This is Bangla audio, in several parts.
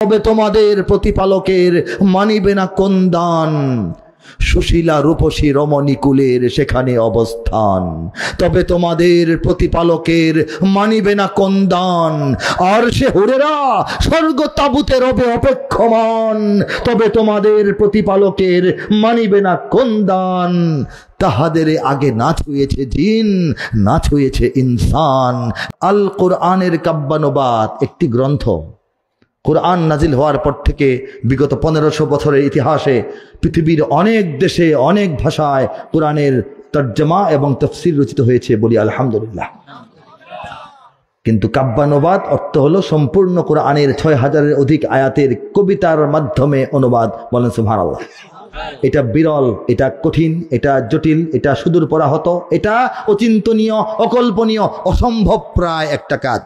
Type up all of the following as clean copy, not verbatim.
তবে তোমাদের প্রতিপালকের মানিবে না কোন দান। সুশীলা রূপসী রমণীকুলের সেখানে অবস্থান, তবে তোমাদের প্রতিপালকের মানিবে না কোন দান। আর সে হুরেরা স্বর্গ তাবুতে রবে অপেক্ষমান, তবে তোমাদের প্রতিপালকের মানিবে না কোন দান। তাহাদের আগে না ছুঁয়েছে জিন, না ছুঁয়েছে ইনসান। আল কোরআনের কাব্যানুবাদ একটি গ্রন্থ। কোরআন নাজিল হওয়ার পর থেকে বিগত 1500 বছরের ইতিহাসে পৃথিবীর অনেক দেশে অনেক ভাষায় কোরআনের তর্জমা এবং তাফসীর রচিত হয়েছে, বলি আলহামদুলিল্লাহ। কিন্তু কাব্যানুবাদ অর্থ হলো সম্পূর্ণ কোরআনের 6000-এর অধিক আয়াতের কবিতার মাধ্যমে অনুবাদ। বলেন সুবহানাল্লাহ। এটা বিরল, এটা কঠিন, এটা জটিল, এটা সুদূর পরাহত, এটা অচিন্তনীয়, অকল্পনীয়, অসম্ভব প্রায় একটা কাজ।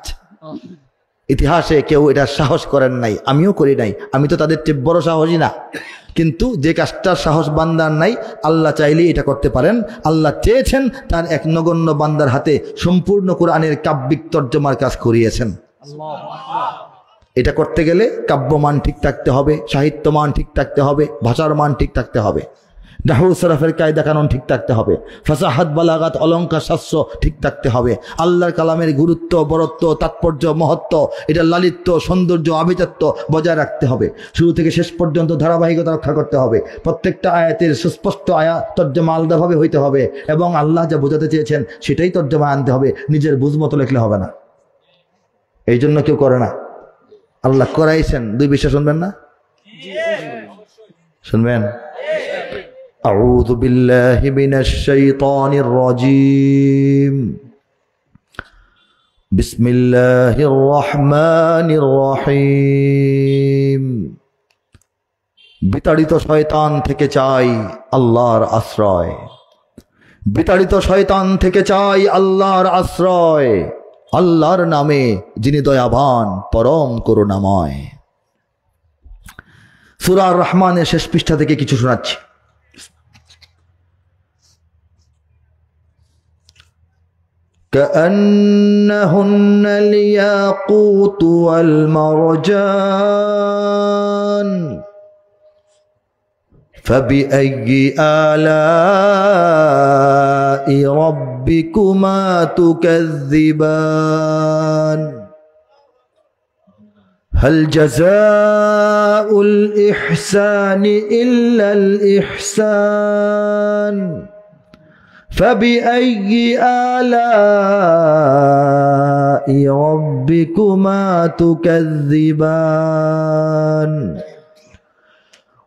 ইতিহাসে কেউ এটা সাহস করেন নাই, আমিও করি নাই, আমি তো তাদের চেয়ে বড় সাহসী না। কিন্তু যে কাজটার সাহস বান্দার নাই, আল্লাহ চাইলে এটা করতে পারেন। আল্লাহ চেয়েছেন তার এক নগণ্য বান্দার হাতে সম্পূর্ণ কোরআনের কাব্যিক তর্জমার কাজ করিয়েছেন। এটা করতে গেলে কাব্যমান ঠিক থাকতে হবে, সাহিত্যমান ঠিক থাকতে হবে, ভাষার মান ঠিক থাকতে হবে, নাহু সরফের কায়দা কানুন ঠিক থাকতে হবে, ফাসাহাত বালাগাত অলঙ্কার শাস্ত্র ঠিক থাকতে হবে, আল্লাহর কালামের গুরুত্ব, বরত্ব, তাৎপর্য, মহত্ব, এটা লালিত্য, সৌন্দর্য, আভিজাত্য বজায় রাখতে হবে। শুরু থেকে শেষ পর্যন্ত ধারাবাহিকতা রক্ষা করতে হবে। প্রত্যেকটা আয়াতের সুস্পষ্ট তর্জমা আলাদাভাবে হইতে হবে এবং আল্লাহ যা বোঝাতে চেয়েছেন সেটাই তর্জমা আনতে হবে। নিজের বুঝ মতো লিখলে হবে না। এই জন্য কেউ করে না। আল্লাহ করাইছেন, দুই বিষয় শুনবেন না? শুনবেন? আউযু বিল্লাহি মিনাশ শাইতানির রাজীম। বিসমিল্লাহির রহমানির রহিম। বিতাড়িত শয়তান থেকে চাই আল্লাহর আশ্রয়, বিতাড়িত শয়তান থেকে চাই আল্লাহর আশ্রয়। আল্লাহর নামে যিনি দয়াবান পরম করুণাময়। সূরা আর রহমানের শেষ পৃষ্ঠা থেকে কিছু শোনাচ্ছি। كأنهن الياقوت والمرجان فبأي آلاء ربكما تكذبان هل جزاء الإحسان إلا الإحسان فبأي آلاء ربكما تكذبان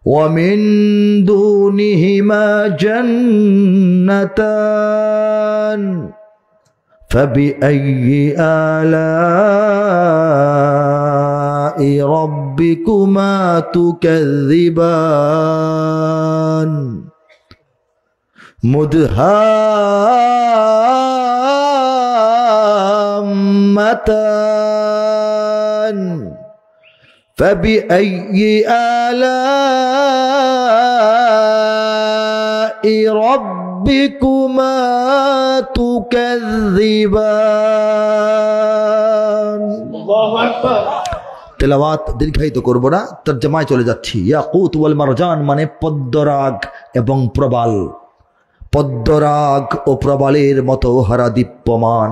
ومن دونهما جنتان فبأي آلاء ربكما تكذبان مدهامتان فبأي آلاء ربكما تكذبان الله أكبر। তেলাওয়াত দীর্ঘায়িত করব না, তরজমায় চলে যাচ্ছি। ইয়াকুত ওয়াল মারজান মানে পদ্মরাগ এবং প্রবাল। পদ্মরাগ ও প্রবালের মতো হারা দীপ্যমান,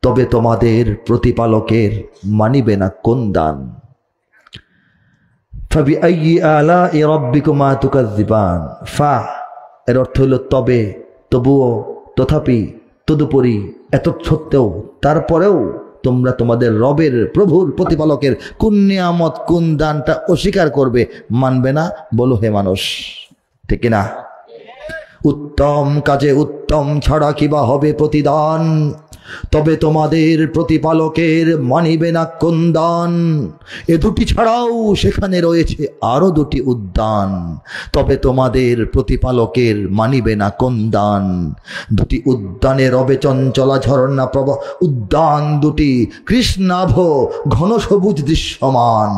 তবে তোমাদের প্রতিপালকের মানিবে না কোন দান। ফাবিআইয়ি আলাኢ রাব্বিকুমা তুকাজ্জিবান। ফা এর অর্থ হলো তবে, তবুও, তথাপি, তদুপরি, এত সত্ত্বেও, তারপরেও তোমরা তোমাদের রবের, প্রভুর, প্রতিপালকের কোন নিয়ামত, কোন দানটা অস্বীকার করবে, মানবে না? বলো হে মানুষ, ঠিক না? উত্তম কাজে উত্তম ছাড়া কিবা হবে প্রতিদান, তবে তোমাদের প্রতিপালকের মানিবে না কোন দান। এ দুটি ছাড়াও সেখানে রয়েছে আরো দুটি উদ্যান, তবে তোমাদের প্রতিপালকের মানিবে না কোন দান। দুটি উদ্যানে রবে চঞ্চলা ঝর্ণা প্রবাহ, উদ্যান দুটি কৃষ্ণাভ ঘন সবুজ দৃশ্যমান,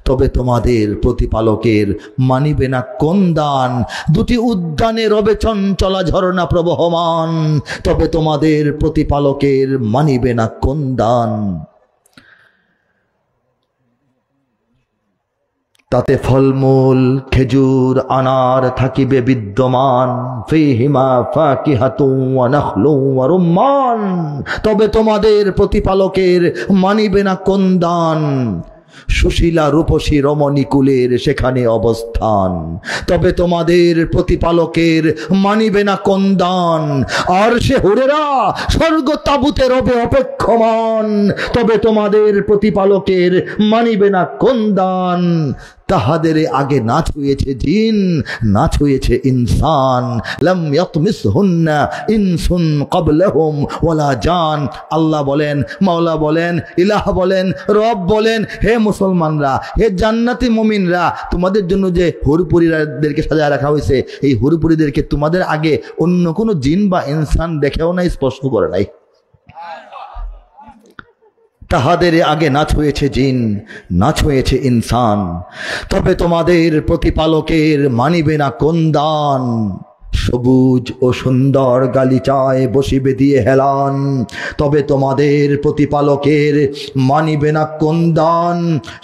তবে তোমাদের প্রতিপালকের মানিবে না কোন দান। দুটি উদ্যানে রবে চঞ্চলা ঝর্ণা প্রবহমান, তবে তোমাদের প্রতিপালকের মানিবে না কোন দান। তাতে ফলমূল খেজুর আনার থাকিবে বিদ্যমান, ফীহিমা ফাকিহাতুন ওয়া নাখলুন ওয়া রুম্মান। তবে তোমাদের প্রতিপালকের মানিবে না কোন দান, সুশীলা রূপসী রমণীকুলের সেখানে অবস্থান। তবে তোমাদের প্রতিপালকের মানিবে না কোন দান, আর সে হুরেরা স্বর্গ তাবুতে রবে অপেক্ষমান। তবে তোমাদের প্রতিপালকের মানিবে না কোন দান, তাহাদের আগে না ছুঁয়েছে জিন, না ছুঁয়েছে ইনসান। লাম ইয়াতমিসহুন্না ইনসুন ক্বাবলাহুম ওয়ালা জান। আল্লাহ বলেন, মাওলা বলেন, ইলাহ বলেন, রব বলেন, হে মুসলমানরা, হে জান্নাতি মুমিনরা, তোমাদের জন্য যে হুরপুরীদেরকে সাজায় রাখা হয়েছে, এই হুরপুরীদেরকে তোমাদের আগে অন্য কোনো জিন বা ইনসান দেখেও নাই, স্পর্শ করে নাই। তাহাদের আগে না ছুঁয়েছে জিন, না ছুঁয়েছে ইনসান। তবে তোমাদের প্রতিপালকের মানিবে না কোন দান, সবুজ ও সুন্দর গালিচায় বসিবে দিয়ে হেলান। তবে তোমাদের প্রতিপালকের মানিবে না কোন দান।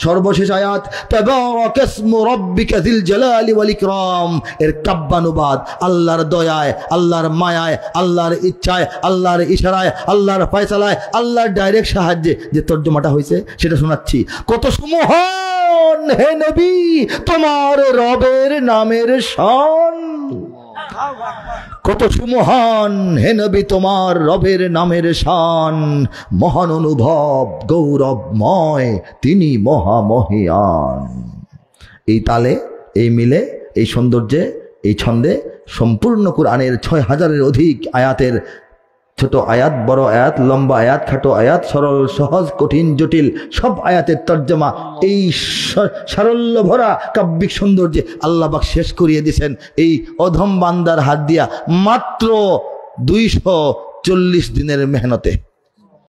সর্বশেষ আয়াত, তাবারাকাসমু রাব্বিকা যিল জালালি ওয়াল ইকরাম, এর কাব্যানুবাদ আল্লাহর দয়ায়, আল্লাহর মায়ায়, আল্লাহর ইচ্ছায়, আল্লাহর ইশারায়, আল্লাহর ফয়সালায়, আল্লাহর ডাইরেক্ট সাহায্যে যে তর্জমাটা হয়েছে সেটা শোনাচ্ছি। কত সুমহান হে নবী তোমার রবের নামের শান, কত সুমহান হে নবী তোমার রবের নামের শান। মহান অনুভব গৌরবময় তিনি মহামহিয়ান। এই তালে, এই মিলে, এই সৌন্দর্যে, এই ছন্দে সম্পূর্ণ কুরআনের 6000-এর অধিক আয়াতের, ছোট আয়াত, বড় আয়াত, লম্বা আয়াত, খাটো আয়াত, সরল সহজ, কঠিন জটিল সব আয়াতের তর্জমা এই সারল্য ভরা কাব্যিক সৌন্দর্যে আল্লাহ পাক শেষ করিয়ে দিয়েছেন এই অধম বান্দার হাত দিয়া মাত্র 240 দিনের মেহনতে।